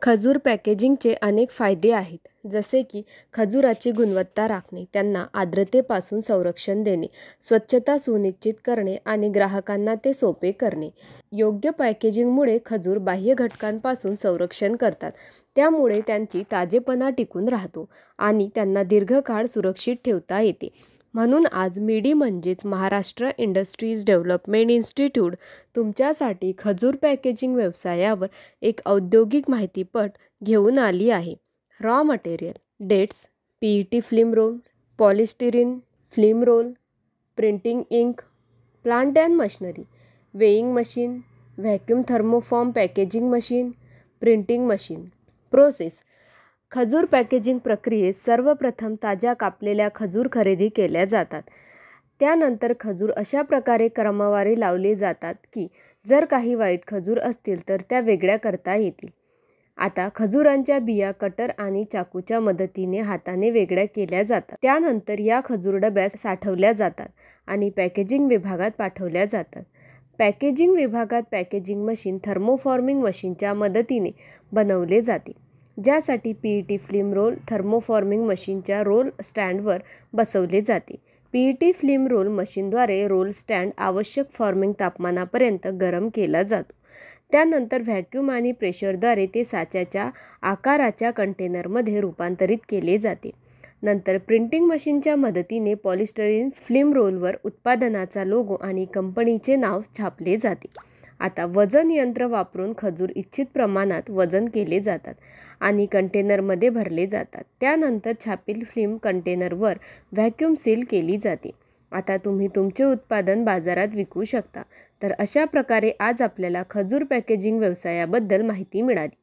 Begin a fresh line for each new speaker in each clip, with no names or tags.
खजूर पॅकेजिंगचे अनेक फायदे आहेत, जसे की खजुराची गुणवत्ता राखणे, त्यांना आर्द्रतेपासून संरक्षण देणे, स्वच्छता सुनिश्चित करणे आणि ग्राहकांना ते सोपे करणे. योग्य पॅकेजिंगमुळे खजूर बाह्य घटकांपासून संरक्षण करतात, त्यामुळे त्यांची ताजेपणा टिकून राहतो आणि त्यांना दीर्घकाळ सुरक्षित ठेवता येते. म्हणून आज मिडी म्हणजेच महाराष्ट्र इंडस्ट्रीज डेव्हलपमेंट इन्स्टिट्यूट तुमच्यासाठी खजूर पॅकेजिंग व्यवसायावर एक औद्योगिक माहितीपट घेऊन आली आहे. Raw material: dates, PET film roll, polystyrene film roll, printing ink, plant and machinery, weighing machine, vacuum thermoform packaging machine, printing machine. Process: खजूर पॅकेजिंग प्रक्रियेत सर्वप्रथम ताज्या कापलेल्या खजूर खरेदी केल्या जातात. त्यानंतर खजूर अशा प्रकारे क्रमवारी लावले जातात की जर काही वाईट खजूर असतील तर त्या वेगळ्या करता येतील. आता खजुरांच्या बिया कटर आणि चाकूच्या मदतीने हाताने वेगळ्या केल्या जातात. त्यानंतर या खजूर डब्यात साठवल्या जातात आणि पॅकेजिंग विभागात पाठवल्या जातात. पॅकेजिंग विभागात पॅकेजिंग मशीन थर्मोफॉर्मिंग मशीनच्या मदतीने बनवले जाते, ज्यासाठी PET फिल्म रोल थर्मोफॉर्मिंग मशीनच्या रोल स्टँडवर बसवले जाते. PET फिल्म रोल मशीनद्वारे रोल स्टँड आवश्यक फॉर्मिंग तापमानापर्यंत गरम केला जातो. त्यानंतर व्हॅक्यूम आणि प्रेशरद्वारे ते साच्याच्या आकाराच्या कंटेनरमध्ये रूपांतरित केले जाते. नंतर प्रिंटिंग मशीनच्या मदतीने पॉलिस्टिरीन फिल्म रोलवर उत्पादनाचा लोगो आणि कंपनीचे नाव छापले जाते. आता वजन यंत्र वापरून खजूर इच्छित प्रमाणात वजन केले जातात आणि कंटेनरमध्ये भरले जातात. त्यानंतर छापील फिल्म कंटेनरवर व्हॅक्यूम सील केली जाते. आता तुम्ही तुमचे उत्पादन बाजारात विकू शकता. तर अशा प्रकारे आज आपल्याला खजूर पॅकेजिंग व्यवसायाबद्दल माहिती मिळाली.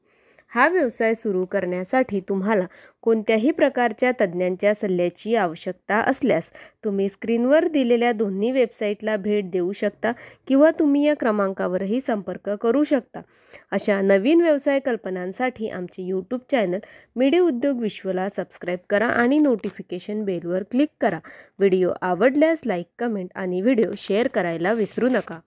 हा व्यवसाय सुरू करण्यासाठी तुम्हाला कोणत्याही प्रकारच्या तज्ज्ञांच्या सल्ल्याची आवश्यकता असल्यास तुम्ही स्क्रीनवर दिलेल्या दोन्ही वेबसाईटला भेट देऊ शकता किंवा तुम्ही या क्रमांकावरही संपर्क करू शकता. अशा नवीन व्यवसाय कल्पनांसाठी आमचे यूट्यूब चॅनल मिडी उद्योग विश्वला सबस्क्राईब करा आणि नोटिफिकेशन बेलवर क्लिक करा. व्हिडिओ आवडल्यास लाईक, कमेंट आणि व्हिडिओ शेअर करायला विसरू नका.